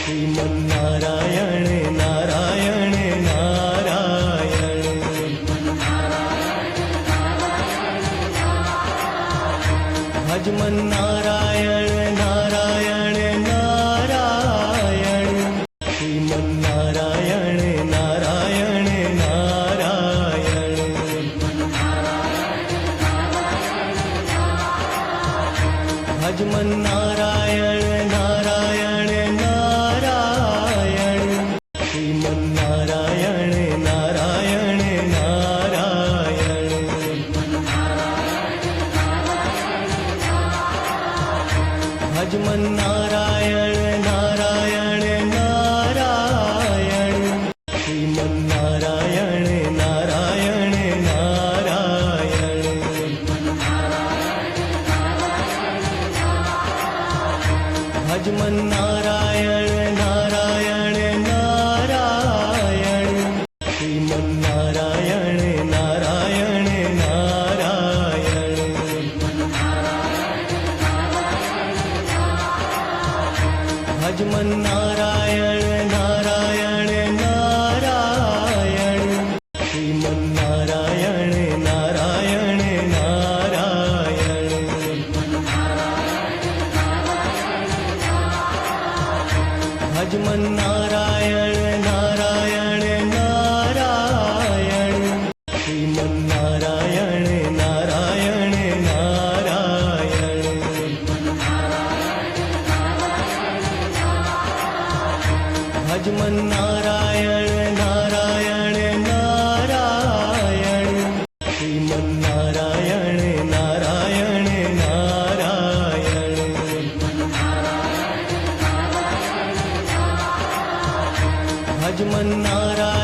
Sriman Narayana Narayan Narayan भजमन्नारायण Narayan Narayan Sriman Narayana Narayan Narayan भजमन्नारायण Narayan Narayan Sriman Narayana Narayan Narayan भजमन्नारायण Narayan Narayan Sriman Narayana Narayan Narayan भजमन्नारायण Narayan Narayan Sriman Narayana Narayan Narayan भजमन्नारायण Narayan Narayan Sriman Narayana Narayan Narayan भजमन्नारायण Narayan Narayan Sriman Narayana Narayan Narayan भजमन्नारायण Narayan Narayan Sriman Narayana Narayan Narayan भजमन्नारायण